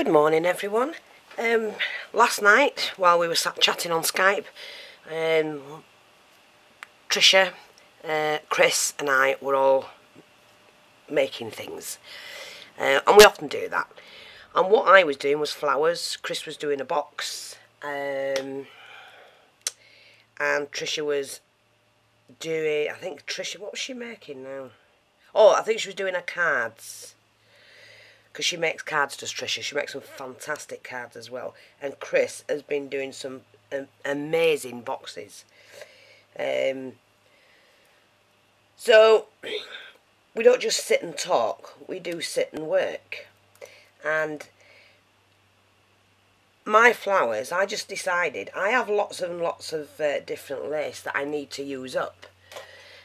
Good morning everyone. Last night while we were sat chatting on Skype, Trisha, Chris and I were all making things, and we often do that. And what I was doing was flowers, Chris was doing a box, and Trisha was doing, I think Trisha, what was she making now? Oh, I think she was doing her cards. Because she makes cards, does Trisha. She makes some fantastic cards as well. And Chris has been doing some amazing boxes. So, we don't just sit and talk. We do sit and work. And my flowers, I just decided, I have lots and lots of different lace that I need to use up.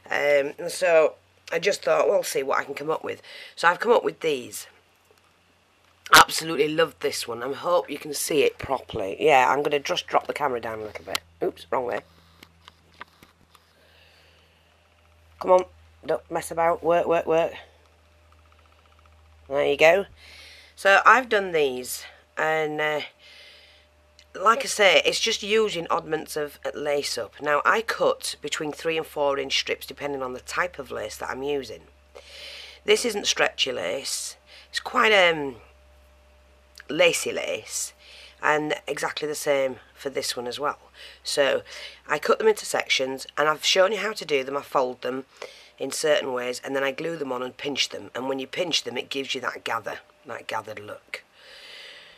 And so, I just thought, well, see what I can come up with. So, I've come up with these. Absolutely loved this one. I hope you can see it properly. Yeah, I'm going to just drop the camera down a little bit. Oops, wrong way. Come on, don't mess about. Work, work, work. There you go. So I've done these, and like I say, it's just using oddments of lace up. Now I cut between 3 and 4 inch strips depending on the type of lace that I'm using. This isn't stretchy lace. It's quite lacy lace, and exactly the same for this one as well. So I cut them into sections, and I've shown you how to do them. I fold them in certain ways, and then I glue them on and pinch them, and when you pinch them it gives you that gathered look.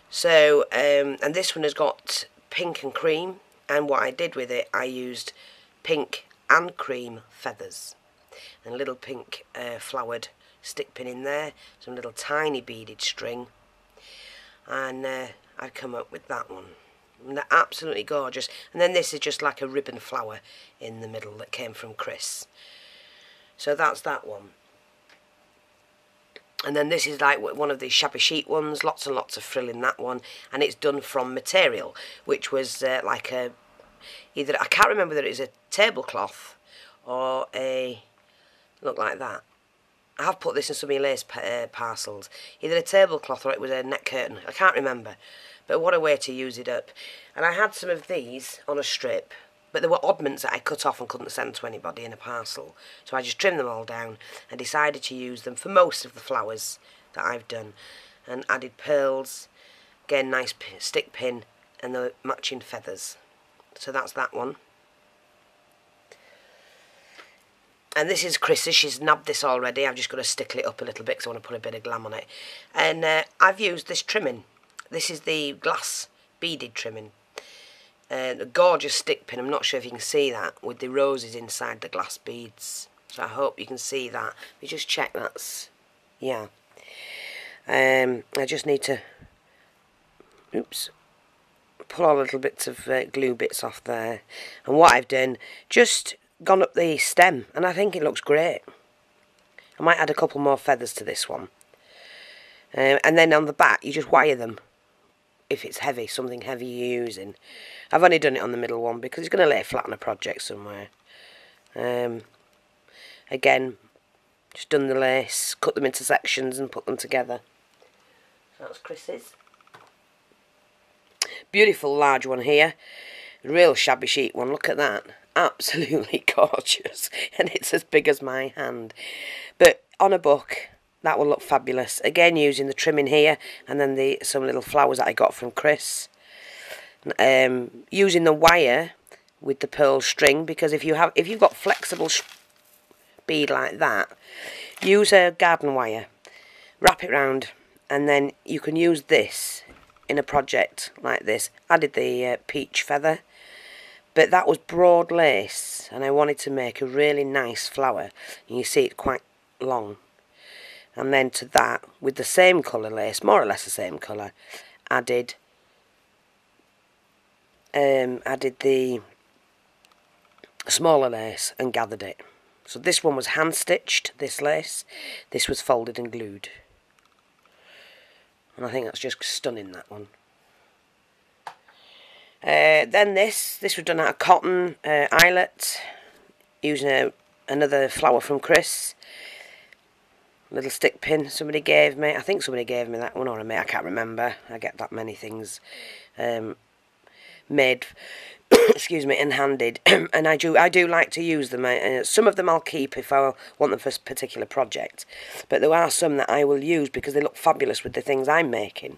So and this one has got pink and cream, and what I did with it, I used pink and cream feathers and a little pink flowered stick pin in there, some little tiny beaded string, and I've come up with that one. And they're absolutely gorgeous. And then this is just like a ribbon flower in the middle that came from Chris. So that's that one. And then this is like one of the Shabby Chic ones, lots and lots of frill in that one, and it's done from material, which was like a, either, I can't remember whether it was a tablecloth or a, look like that. I have put this in some of my lace parcels. Either a tablecloth or it was a net curtain. I can't remember. But what a way to use it up. And I had some of these on a strip, but there were oddments that I cut off and couldn't send to anybody in a parcel. So I just trimmed them all down and decided to use them for most of the flowers that I've done. And added pearls, again nice stick pin, and the matching feathers. So that's that one. And this is Chris's. She's nabbed this already. I've just got to stickle it up a little bit because I want to put a bit of glam on it. And I've used this trimming. This is the glass beaded trimming. A gorgeous stick pin. I'm not sure if you can see that, with the roses inside the glass beads. So I hope you can see that. Let me just check that's, yeah. I just need to, oops, pull all little bits of glue bits off there. And what I've done, just gone up the stem, and I think it looks great. I might add a couple more feathers to this one, and then on the back you just wire them if it's heavy, something heavy you're using. I've only done it on the middle one because it's going to lay flat on a project somewhere. Again, just done the lace, cut them into sections and put them together. So that's Chris's. Beautiful large one here, real Shabby Chic one, look at that. Absolutely gorgeous, and it's as big as my hand. But on a book, that will look fabulous. Again, using the trimming here, and then some little flowers that I got from Chris. Using the wire with the pearl string, because if you've got flexible bead like that, use a garden wire, wrap it round, and then you can use this in a project like this. Added the peach feather. But that was broad lace, and I wanted to make a really nice flower. And you see it quite long. And then to that, with the same colour lace, more or less the same colour, added the smaller lace and gathered it. So this one was hand stitched, this lace. This was folded and glued. And I think that's just stunning, that one. Then this was done out of cotton eyelet, using another flower from Chris. Little stick pin somebody gave me. I think somebody gave me that one, or a mate, I can't remember. I get that many things made, excuse me, and handed, and I do like to use them. Some of them I'll keep if I want them for a particular project, but there are some that I will use because they look fabulous with the things I'm making.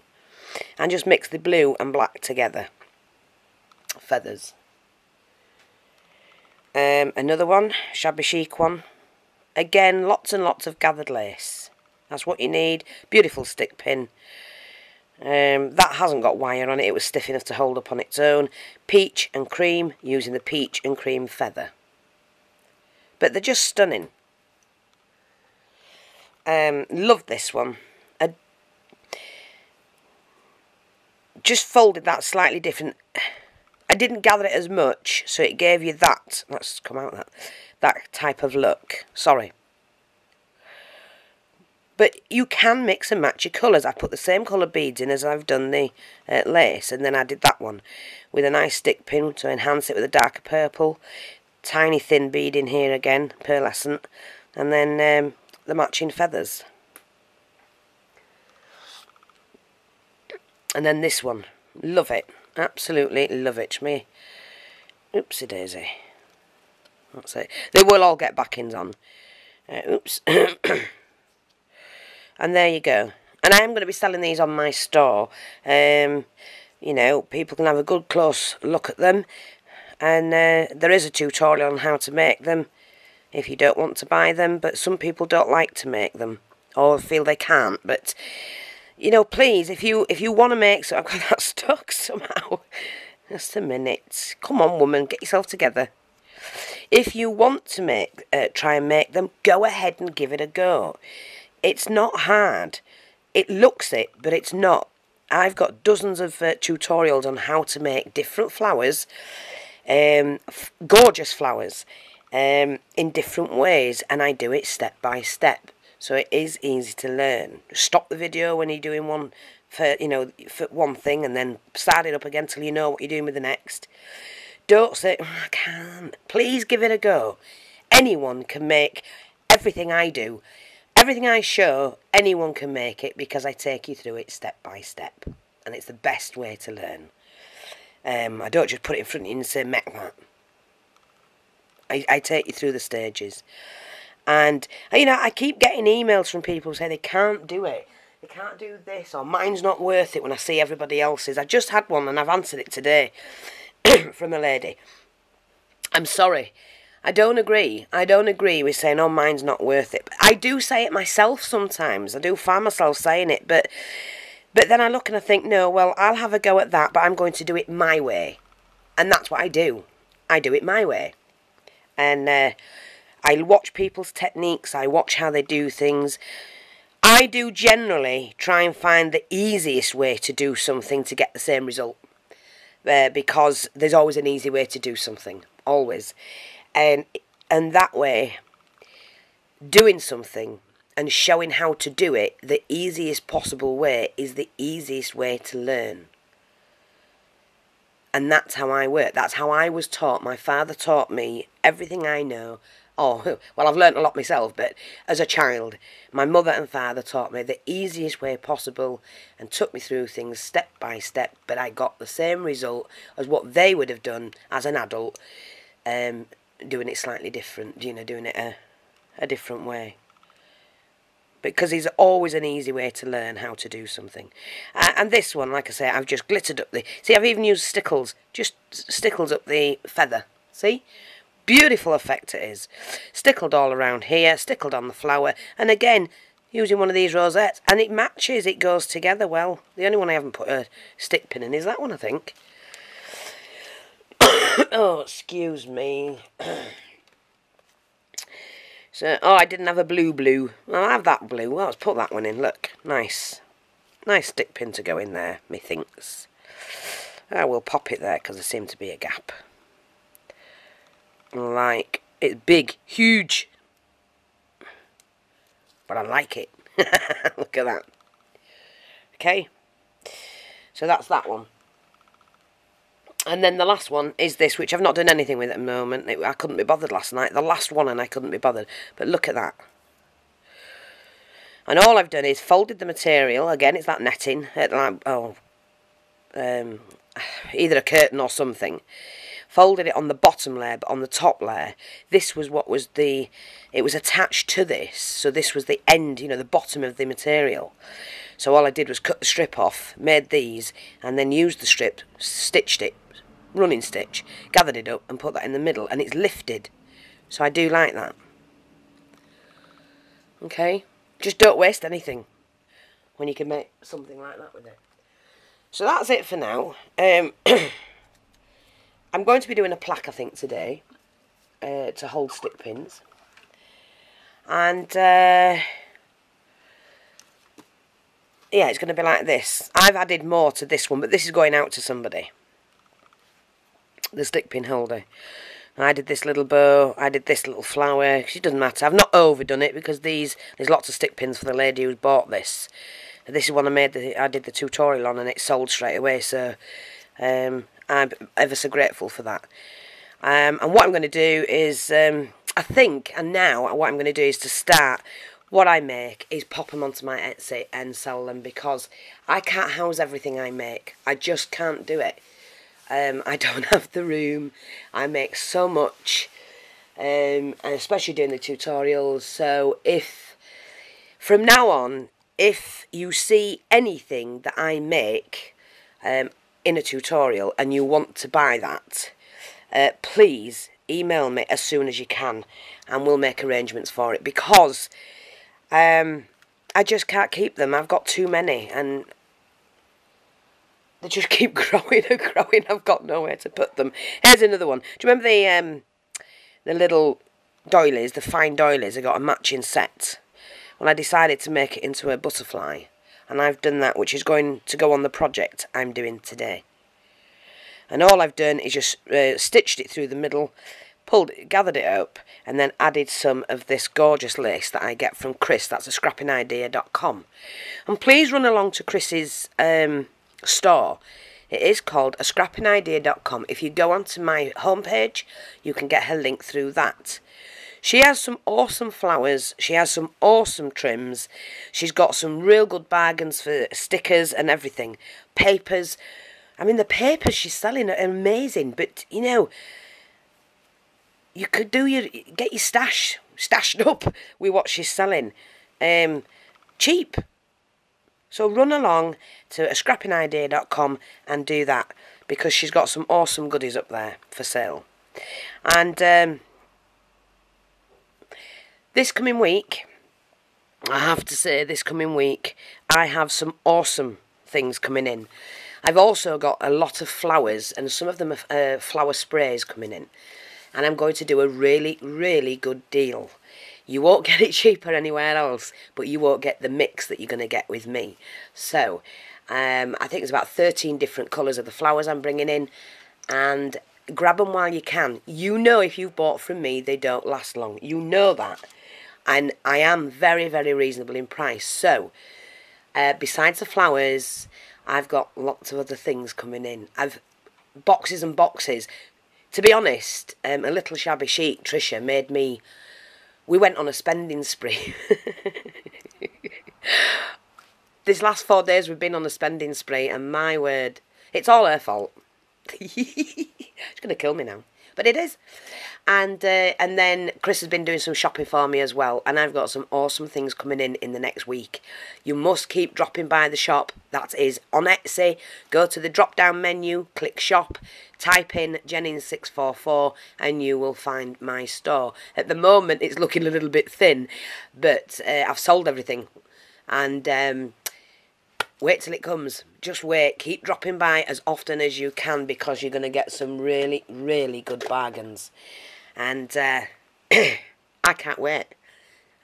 And just mix the blue and black together. Feathers. Another one, Shabby Chic one. Again, lots and lots of gathered lace. That's what you need. Beautiful stick pin. That hasn't got wire on it. It was stiff enough to hold up on its own. Peach and cream, using the peach and cream feather. But they're just stunning. Love this one. Just folded that slightly different. I didn't gather it as much, so it gave you that. Let's come out that type of look. Sorry. But you can mix and match your colours. I put the same colour beads in as I've done the lace, and then I did that one with a nice stick pin to enhance it with a darker purple. Tiny thin bead in here again, pearlescent, and then the matching feathers. And then this one, love it, absolutely love it. Me, oopsie daisy. That's it. They will all get backings on. Oops. And there you go. And I am going to be selling these on my store. You know, people can have a good close look at them. And there is a tutorial on how to make them if you don't want to buy them. But some people don't like to make them or feel they can't. But you know, please, if you want to make... So I've got that stuck somehow. Just a minute. Come on, woman, get yourself together. If you want to try and make them, go ahead and give it a go. It's not hard. It looks it, but it's not. I've got dozens of tutorials on how to make different flowers, gorgeous flowers, in different ways, and I do it step by step. So it is easy to learn. Stop the video when you're doing one for, you know, for one thing, and then start it up again till you know what you're doing with the next. Don't say, oh, I can't. Please give it a go. Anyone can make everything I do. Everything I show, anyone can make it because I take you through it step by step. And it's the best way to learn. I don't just put it in front of you and say, make that. I take you through the stages. And, you know, I keep getting emails from people who say they can't do it. They can't do this, or mine's not worth it when I see everybody else's. I just had one and I've answered it today from a lady. I'm sorry. I don't agree. I don't agree with saying, oh, mine's not worth it. But I do say it myself sometimes. I do find myself saying it. But then I look and I think, no, well, I'll have a go at that, but I'm going to do it my way. And that's what I do. I do it my way. And I watch people's techniques, I watch how they do things. I do generally try and find the easiest way to do something to get the same result. Because there's always an easy way to do something, always. And that way, doing something and showing how to do it the easiest possible way is the easiest way to learn. And that's how I work. That's how I was taught. My father taught me everything I know. Oh, well, I've learnt a lot myself, but as a child, my mother and father taught me the easiest way possible and took me through things step by step, but I got the same result as what they would have done as an adult, doing it slightly different, you know, doing it a different way. Because it's always an easy way to learn how to do something. And this one, like I say, I've just glittered up the... See, I've even used stickles. Just stickles up the feather. See? Beautiful effect it is. Stickled all around here, stickled on the flower. And again, using one of these rosettes. And it matches, it goes together well. The only one I haven't put a stick pin in is that one, I think. Oh, excuse me. So, oh, I didn't have a blue. Well, I have that blue. Well, let's put that one in. Look, nice. Nice stick pin to go in there, methinks. I will pop it there because there seemed to be a gap. Like, it's big, huge. But I like it. Look at that. Okay. So that's that one. And then the last one is this, which I've not done anything with at the moment. I couldn't be bothered last night. The last one, and I couldn't be bothered. But look at that. And all I've done is folded the material. Again, it's that netting, either a curtain or something. Folded it on the bottom layer, but on the top layer, this was what was it was attached to this. So this was the end, you know, the bottom of the material. So all I did was cut the strip off, made these, and then used the strip, stitched it, running stitch, gathered it up and put that in the middle, and it's lifted. So I do like that. Okay, just don't waste anything when you can make something like that with it. So that's it for now. I'm going to be doing a plaque, I think, today, to hold stick pins. And, yeah, it's going to be like this. I've added more to this one, but this is going out to somebody. The stick pin holder. I did this little bow, I did this little flower. It doesn't matter. I've not overdone it because there's lots of stick pins for the lady who's bought this. This is one I did the tutorial on, and it sold straight away, so... I'm ever so grateful for that. And what I'm going to do is, I think, and now what I'm going to do is to start, what I make is pop them onto my Etsy and sell them, because I can't house everything I make. I just can't do it. I don't have the room. I make so much, and especially doing the tutorials. So from now on, if you see anything that I make, in a tutorial and you want to buy that, please email me as soon as you can and we'll make arrangements for it, because I just can't keep them. I've got too many and they just keep growing and growing. I've got nowhere to put them. Here's another one. Do you remember the little doilies, the fine doilies? I got a matching set. Well, I decided to make it into a butterfly. And I've done that, which is going to go on the project I'm doing today. And all I've done is just stitched it through the middle, gathered it up, and then added some of this gorgeous lace that I get from Chris. That's a scrappingidea.com. And please run along to Chris's store. It is called a scrappingidea.com. If you go onto my homepage, you can get her link through that. She has some awesome flowers, she has some awesome trims, she's got some real good bargains for stickers and everything. Papers, I mean the papers she's selling are amazing, but you know, you could get your stashed up with what she's selling, cheap. So run along to a scrappingidea.com and do that, because she's got some awesome goodies up there for sale. And this coming week, I have to say, this coming week, I have some awesome things coming in. I've also got a lot of flowers, and some of them are flower sprays coming in. And I'm going to do a really, really good deal. You won't get it cheaper anywhere else, but you won't get the mix that you're going to get with me. So, I think there's about 13 different colours of the flowers I'm bringing in, and grab them while you can. You know, if you've bought from me, they don't last long. You know that. And I am very, very reasonable in price. So, besides the flowers, I've got lots of other things coming in. I've boxes and boxes. To be honest, a little Shabby Chic, Tricia, made me... We went on a spending spree. This last 4 days we've been on a spending spree, and my word, it's all her fault. She's going to kill me now. But it is. And then Chris has been doing some shopping for me as well, and I've got some awesome things coming in the next week. You must keep dropping by the shop. That is on Etsy. Go to the drop down menu, click shop, type in jennings644 and you will find my store. At the moment it's looking a little bit thin, but I've sold everything, and wait till it comes. Just wait. Keep dropping by as often as you can, because you're going to get some really, really good bargains. And I can't wait.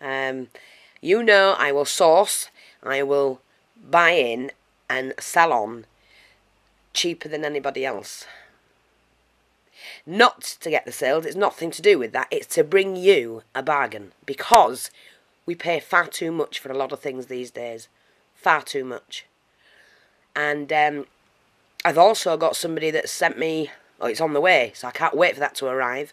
You know, I will source, I will buy in and sell on cheaper than anybody else. Not to get the sales, it's nothing to do with that. It's to bring you a bargain, because we pay far too much for a lot of things these days. Far too much. And I've also got somebody that sent me... Oh, it's on the way, so I can't wait for that to arrive.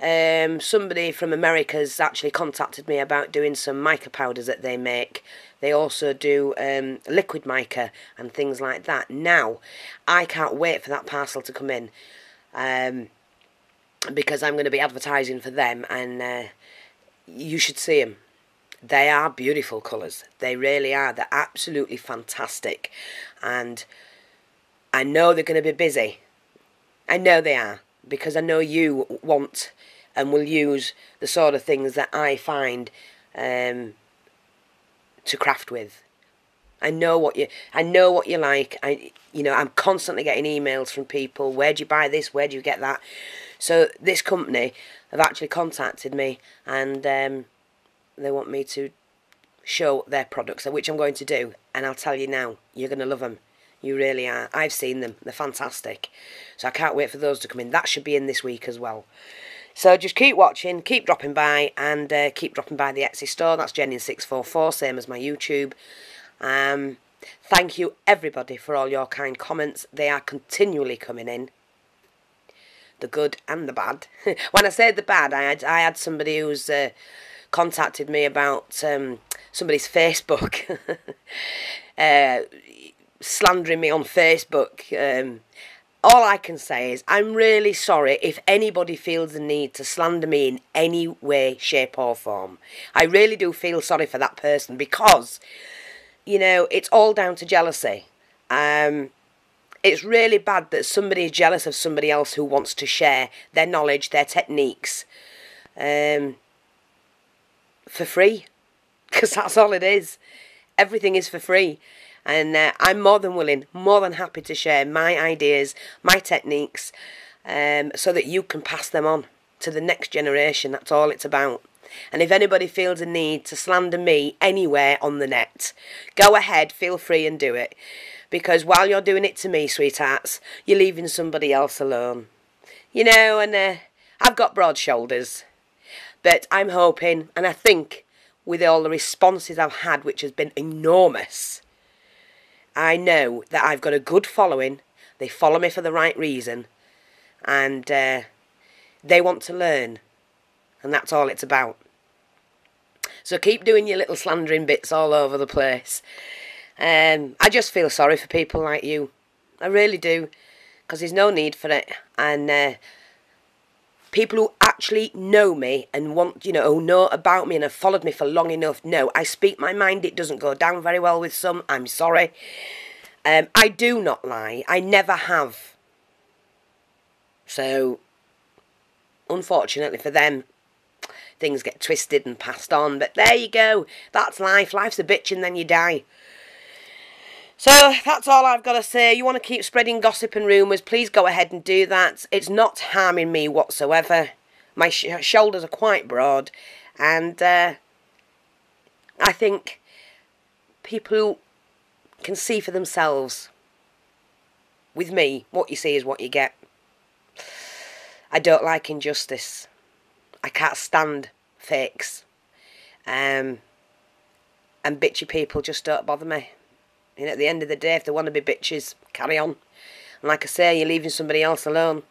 Somebody from America's actually contacted me about doing some mica powders that they make. They also do liquid mica and things like that. Now, I can't wait for that parcel to come in, because I'm going to be advertising for them, and you should see them. They are beautiful colours. They really are. They're absolutely fantastic. And I know they're going to be busy. I know they are. Because I know you want and will use the sort of things that I find to craft with. I know what you like. I'm constantly getting emails from people. Where do you buy this? Where do you get that? So this company have actually contacted me, and they want me to show their products, which I'm going to do. And I'll tell you now, you're going to love them. You really are. I've seen them. They're fantastic. So I can't wait for those to come in. That should be in this week as well. So just keep watching, keep dropping by, and keep dropping by the Etsy store. That's jennings644, same as my YouTube. Thank you, everybody, for all your kind comments. They are continually coming in. The good and the bad. When I say the bad, I had somebody who's contacted me about somebody's Facebook. Slandering me on Facebook. All I can say is I'm really sorry if anybody feels the need to slander me in any way, shape or form. I really do feel sorry for that person, because it's all down to jealousy. It's really bad that somebody is jealous of somebody else who wants to share their knowledge, their techniques, for free, because that's all it is. Everything is for free. And I'm more than willing, more than happy to share my ideas, my techniques, so that you can pass them on to the next generation. That's all it's about. And if anybody feels a need to slander me anywhere on the net, go ahead, feel free and do it. Because while you're doing it to me, sweethearts, you're leaving somebody else alone. And I've got broad shoulders. But I'm hoping, and I think, with all the responses I've had, which has been enormous, I know that I've got a good following. They follow me for the right reason, and they want to learn, and that's all it's about. So keep doing your little slandering bits all over the place. I just feel sorry for people like you. I really do, because there's no need for it. And people who actually know me and want, who know about me and have followed me for long enough, know I speak my mind. It doesn't go down very well with some. I'm sorry. I do not lie. I never have. So, unfortunately for them, things get twisted and passed on. But there you go. That's life. Life's a bitch and then you die. So that's all I've got to say. You want to keep spreading gossip and rumours, please go ahead and do that. It's not harming me whatsoever. My shoulders are quite broad, and I think people can see for themselves. With me, what you see is what you get. I don't like injustice. I can't stand fakes. And bitchy people just don't bother me. And at the end of the day, if they want to be bitches, carry on. And like I say, you're leaving somebody else alone.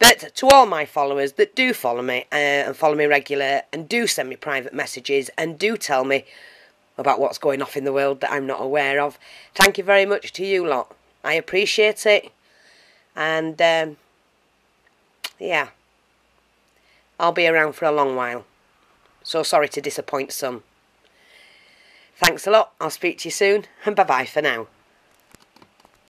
But to all my followers that do follow me, and follow me regular, and do send me private messages, and do tell me about what's going off in the world that I'm not aware of, thank you very much to you lot. I appreciate it. And, yeah, I'll be around for a long while. So sorry to disappoint some. Thanks a lot. I'll speak to you soon, and bye-bye for now.